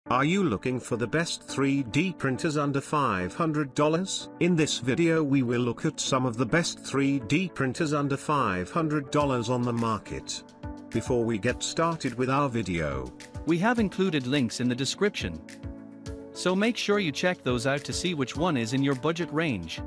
Are you looking for the best 3D printers under $500? In this video we will look at some of the best 3D printers under $500 on the market. Before we get started with our video, we have included links in the description, so make sure you check those out to see which one is in your budget range.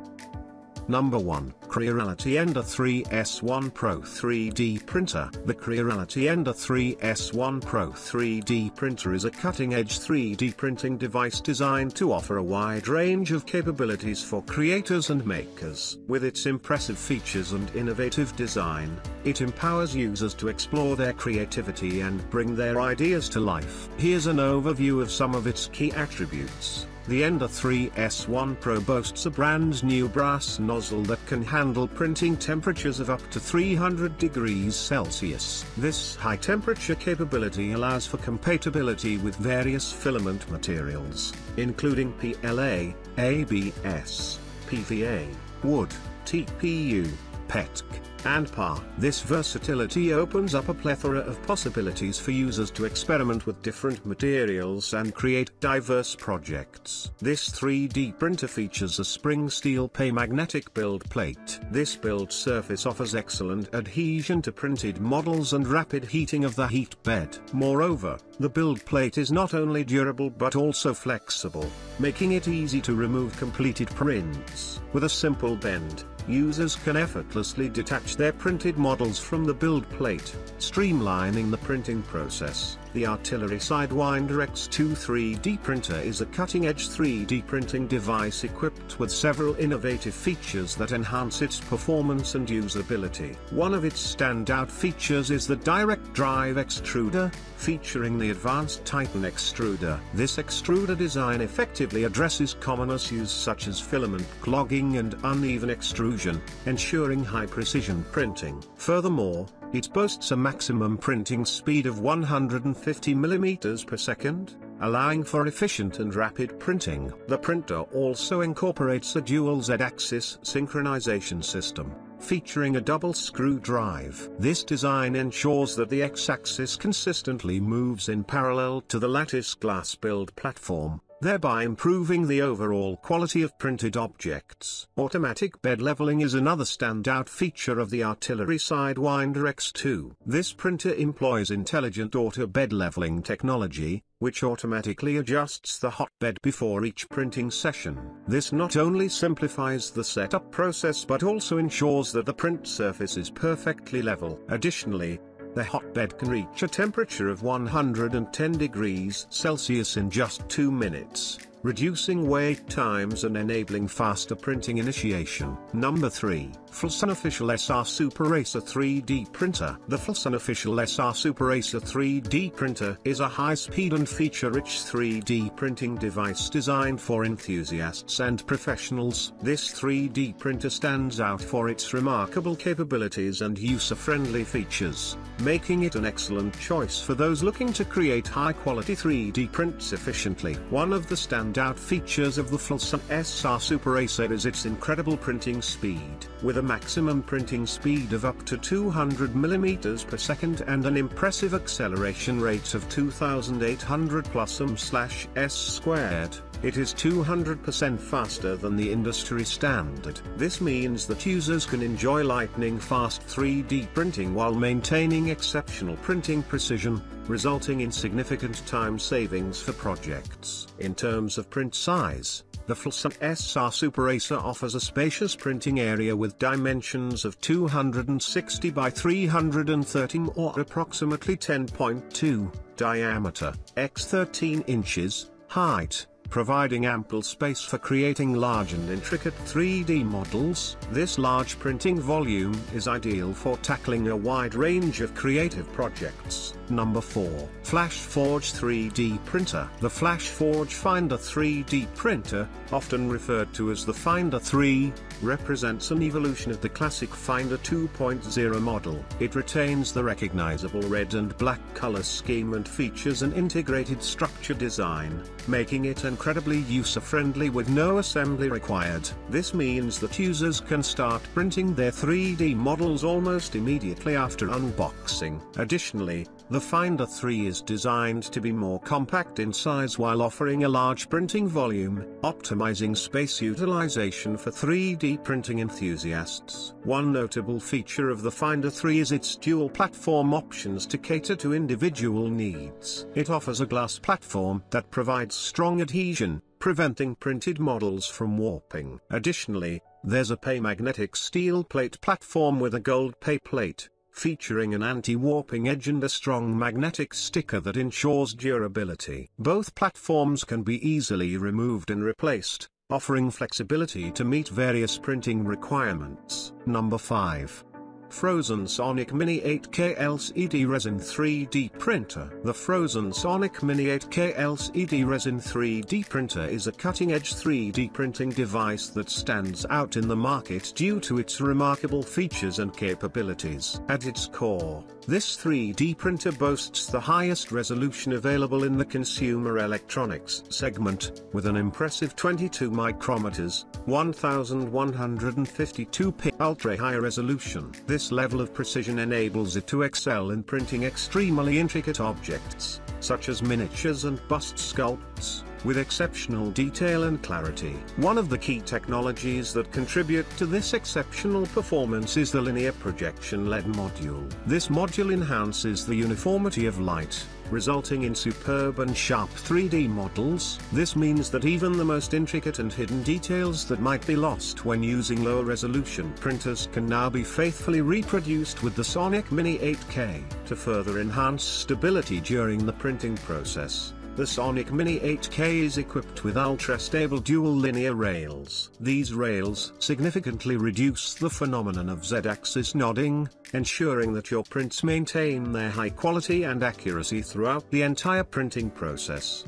Number 1. Creality Ender 3S1 Pro 3D Printer. The Creality Ender 3S1 Pro 3D Printer is a cutting-edge 3D printing device designed to offer a wide range of capabilities for creators and makers. With its impressive features and innovative design, it empowers users to explore their creativity and bring their ideas to life. Here's an overview of some of its key attributes. The Ender 3S1 Pro boasts a brand new brass nozzle that can handle printing temperatures of up to 300 degrees Celsius. This high temperature capability allows for compatibility with various filament materials, including PLA, ABS, PVA, wood, TPU, PETC, and PAR. This versatility opens up a plethora of possibilities for users to experiment with different materials and create diverse projects. This 3D printer features a spring steel magnetic build plate. This build surface offers excellent adhesion to printed models and rapid heating of the heat bed. Moreover, the build plate is not only durable but also flexible, making it easy to remove completed prints. With a simple bend, users can effortlessly detach their printed models from the build plate, streamlining the printing process. The Artillery Sidewinder X2 3D printer is a cutting-edge 3D printing device equipped with several innovative features that enhance its performance and usability. One of its standout features is the direct drive extruder, featuring the advanced Titan extruder. This extruder design effectively addresses common issues such as filament clogging and uneven extrusion, ensuring high-precision printing. Furthermore, it boasts a maximum printing speed of 150 mm per second, allowing for efficient and rapid printing. The printer also incorporates a dual Z-axis synchronization system, featuring a double screw drive. This design ensures that the X-axis consistently moves in parallel to the lattice glass build platform, thereby improving the overall quality of printed objects. Automatic bed leveling is another standout feature of the Artillery Sidewinder X2. This printer employs intelligent auto bed leveling technology, which automatically adjusts the hotbed before each printing session. This not only simplifies the setup process but also ensures that the print surface is perfectly level. Additionally, the hotbed can reach a temperature of 110 degrees Celsius in just 2 minutes, reducing wait times and enabling faster printing initiation. Number 3. FLSUN Official SR Super Racer 3D Printer. The FLSUN Official SR Super Racer 3D Printer is a high-speed and feature-rich 3D printing device designed for enthusiasts and professionals. This 3D printer stands out for its remarkable capabilities and user-friendly features, making it an excellent choice for those looking to create high-quality 3D prints efficiently. One of the standout features of the FLSUN SR Super Racer is its incredible printing speed. With a maximum printing speed of up to 200 mm per second and an impressive acceleration rate of 2800 plus m/s squared, it is 200% faster than the industry standard. This means that users can enjoy lightning-fast 3D printing while maintaining exceptional printing precision, resulting in significant time savings for projects. In terms of print size, the FLSUN SR Super Racer offers a spacious printing area with dimensions of 260 by 330 or approximately 10.2 diameter, x 13 inches, height, providing ample space for creating large and intricate 3D models. This large printing volume is ideal for tackling a wide range of creative projects. Number 4. FlashForge 3D Printer. The FlashForge Finder 3D Printer, often referred to as the Finder 3, represents an evolution of the classic Finder 2.0 model. It retains the recognizable red and black color scheme and features an integrated structure design, making it an incredibly user-friendly with no assembly required. This means that users can start printing their 3D models almost immediately after unboxing. Additionally, the Finder 3 is designed to be more compact in size while offering a large printing volume, optimizing space utilization for 3D printing enthusiasts. One notable feature of the Finder 3 is its dual platform options to cater to individual needs. It offers a glass platform that provides strong adhesion, preventing printed models from warping. Additionally, there's a paymagnetic steel plate platform with a gold pay plate, featuring an anti-warping edge and a strong magnetic sticker that ensures durability. Both platforms can be easily removed and replaced, offering flexibility to meet various printing requirements. Number 5. FLSUN Sonic Mini 8K LCD Resin 3D Printer. The FLSUN Sonic Mini 8K LCD Resin 3D Printer is a cutting-edge 3D printing device that stands out in the market due to its remarkable features and capabilities. At its core, this 3D printer boasts the highest resolution available in the consumer electronics segment, with an impressive 22 micrometers, 1152p ultra-high resolution. This level of precision enables it to excel in printing extremely intricate objects, such as miniatures and bust sculpts, with exceptional detail and clarity. One of the key technologies that contribute to this exceptional performance is the linear projection LED module. This module enhances the uniformity of light, resulting in superb and sharp 3D models. This means that even the most intricate and hidden details that might be lost when using low-resolution printers can now be faithfully reproduced with the Sonic Mini 8K. To further enhance stability during the printing process, the Sonic Mini 8K is equipped with ultra-stable dual linear rails. These rails significantly reduce the phenomenon of Z-axis nodding, ensuring that your prints maintain their high quality and accuracy throughout the entire printing process.